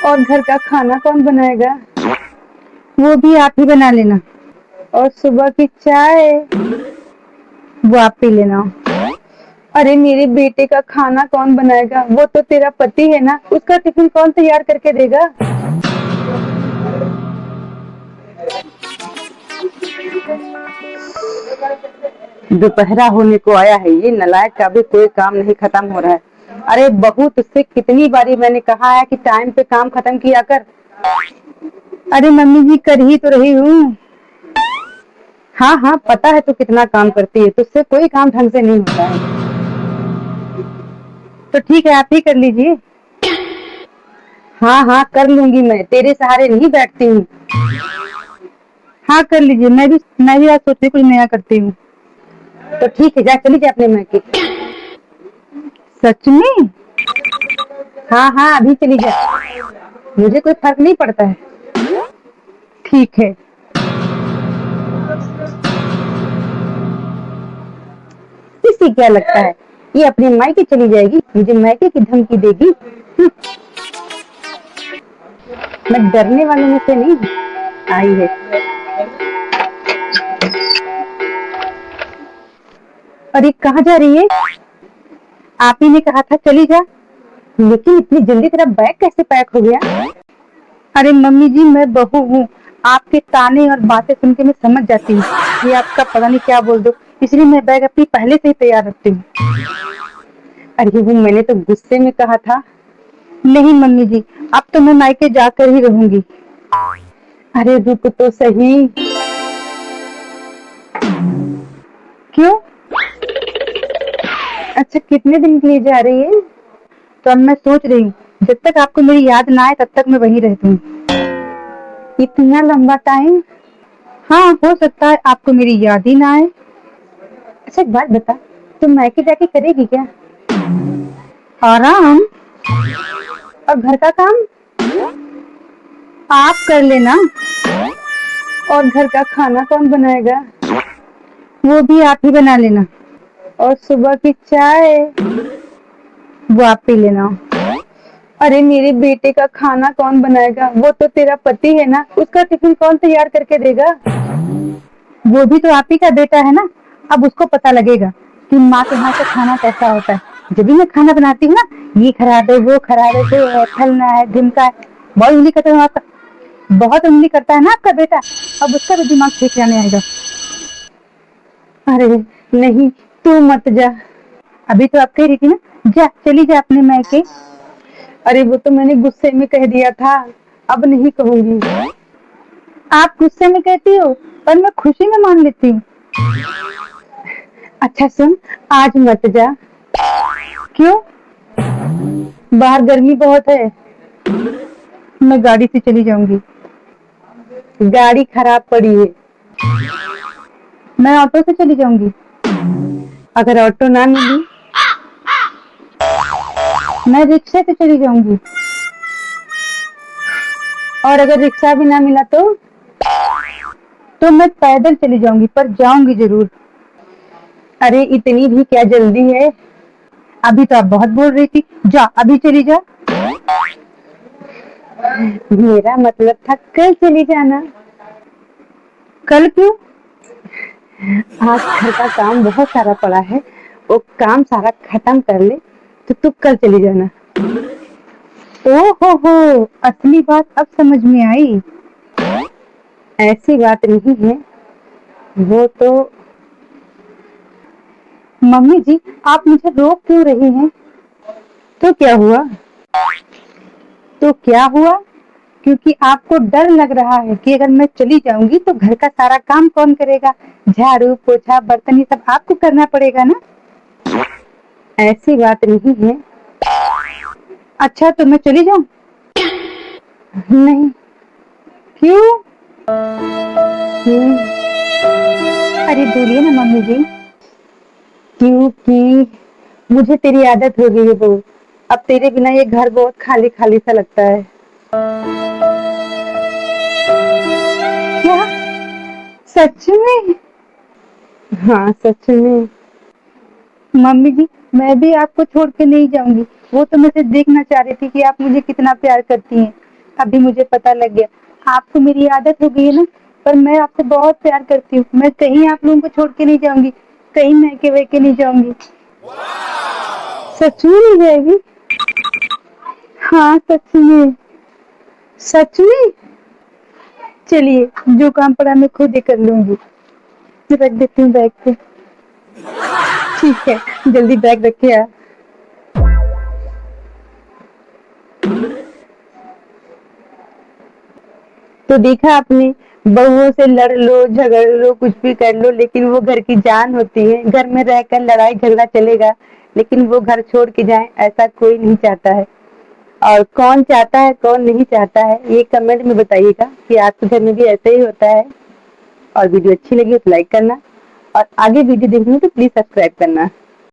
और घर का खाना कौन बनाएगा? वो भी आप ही बना लेना। और सुबह की चाय? वो आप पी लेना। अरे मेरे बेटे का खाना कौन बनाएगा? वो तो तेरा पति है ना, उसका टिफिन कौन तैयार करके देगा? दोपहरा होने को आया है, ये नालायक का भी कोई काम नहीं खत्म हो रहा है। अरे बहू, तुझसे कितनी बारी मैंने कहा है कि टाइम पे काम खत्म किया कर। अरे मम्मी जी, कर ही तो रही हूँ। हाँ हाँ, पता है तू कितना काम करती है, तुझसे कोई काम ढंग से नहीं होता है। तो ठीक है, आप ही कर लीजिए। हाँ हाँ, कर लूंगी, मैं तेरे सहारे नहीं बैठती हूँ। हाँ, कर लीजिए। मैं भी आज सोच रही कुछ नया करती हूँ। तो ठीक है, जा चली जा अपने मायके। सच में? हाँ हाँ, अभी चली जा, मुझे कोई फर्क नहीं पड़ता है। ठीक है। इसे क्या लगता है, ये अपने मायके चली जाएगी, मुझे मायके की धमकी देगी? मैं डरने वालों में से नहीं आई है। अरे कहाँ जा रही है? आप ही ने कहा था चली जा। लेकिन इतनी जल्दी तेरा बैग कैसे पैक हो गया? अरे मम्मी जी, मैं बहू हूँ। आपके ताने और बातें सुन के मैं समझ जाती हूँ ये आपका पता नहीं क्या बोल दो, इसलिए मैं बैग अपनी पहले से ही तैयार रखती हूँ। अरे वो मैंने तो गुस्से में कहा था। नहीं मम्मी जी, अब तो मैं मायके जाकर ही रहूंगी। अरे रुक तो सही। क्यों? अच्छा, कितने दिन के लिए जा रही है? तो अब मैं सोच रही हूँ, जब तक आपको मेरी याद ना आए तब तक मैं वहीं रहती हूँ। इतना लंबा टाइम? हाँ, हो सकता है आपको मेरी याद ही ना आए। अच्छा एक बात बता, तुम मायके जाके करेगी क्या? आराम? और घर का काम? आप कर लेना। और घर का खाना कौन बनाएगा? वो भी आप ही बना लेना। और सुबह की चाय? वो आप पी लेना। अरे मेरे बेटे का खाना कौन बनाएगा? वो तो तेरा पति है ना, उसका टिफिन कौन तैयार करके देगा? वो भी तो आप ही का बेटा है ना। अब उसको पता लगेगा कि माँ के हाथ का खाना कैसा होता है। जब भी मैं खाना बनाती हूँ ना, ये खराब है, वो खराब है, वो है, फलना है, ढिमका है। बहुत उंगली करता है आपका, बहुत उंगली करता है ना आपका बेटा। अब उसका भी दिमाग ठीक जाने आएगा। अरे नहीं, तू मत जा। अभी तो आप कह रही थी ना, जा चली जा अपने मायके। अरे वो तो मैंने गुस्से में कह दिया था, अब नहीं कहूंगी। आप गुस्से में कहती हो, पर मैं खुशी में मान लेती हूँ। अच्छा सुन, आज मत जा। क्यों? बाहर गर्मी बहुत है। मैं गाड़ी से चली जाऊंगी। गाड़ी खराब पड़ी है। मैं ऑटो से चली जाऊंगी। अगर ऑटो ना मिली? मैं रिक्शे से चली जाऊंगी। और अगर रिक्शा भी ना मिला तो मैं पैदल चली जाऊंगी, पर जाऊंगी जरूर। अरे इतनी भी क्या जल्दी है? अभी तो आप बहुत बोल रही थी, जा अभी चली जा। मेरा मतलब था कल चली जाना। कल क्यों? आज घर का काम बहुत सारा पड़ा है, वो काम सारा खत्म कर ले तो तू कल चली जाना। ओ हो, असली बात अब समझ में आई। ऐसी बात नहीं है, वो तो। मम्मी जी, आप मुझे रोक क्यों रही हैं? तो क्या हुआ? तो क्या हुआ? क्योंकि आपको डर लग रहा है कि अगर मैं चली जाऊंगी तो घर का सारा काम कौन करेगा। झाड़ू पोछा बर्तन ये सब आपको करना पड़ेगा ना। ऐसी बात नहीं है। अच्छा, तो मैं चली जाऊं? नहीं। क्यों? हम्म, अरे बोलिए ना मम्मी जी। क्योंकि मुझे तेरी आदत हो गई है बहू, अब तेरे बिना ये घर बहुत खाली खाली सा लगता है। क्या? सच में? हाँ सच में। मम्मी जी, मैं भी आपको छोड़ के नहीं जाऊंगी। वो तो मैं सिर्फ देखना चाह रही थी कि आप मुझे कितना प्यार करती हैं। अभी मुझे पता लग गया। आपको मेरी आदत हो गई है ना, पर मैं आपसे बहुत प्यार करती हूँ। मैं कहीं आप लोगों को छोड़ के नहीं जाऊंगी, कहीं मैके वैके नहीं जाऊंगी। सच में नहीं जाएगी? हाँ सच में। सच में? चलिए, जो काम पड़ा मैं खुद ही कर लूंगी। रख देती हूँ बैग पे। ठीक है, जल्दी बैग रखिए आप। तो देखा आपने, बहुओं से लड़ लो झगड़ लो कुछ भी कर लो, लेकिन वो घर की जान होती है। घर में रहकर लड़ाई झगड़ा चलेगा, लेकिन वो घर छोड़ के जाए ऐसा कोई नहीं चाहता है। और कौन चाहता है कौन नहीं चाहता है, ये कमेंट में बताइएगा कि आपके घर में भी ऐसे ही होता है। और वीडियो अच्छी लगी तो लाइक करना, और आगे वीडियो देखनी हो तो प्लीज सब्सक्राइब करना।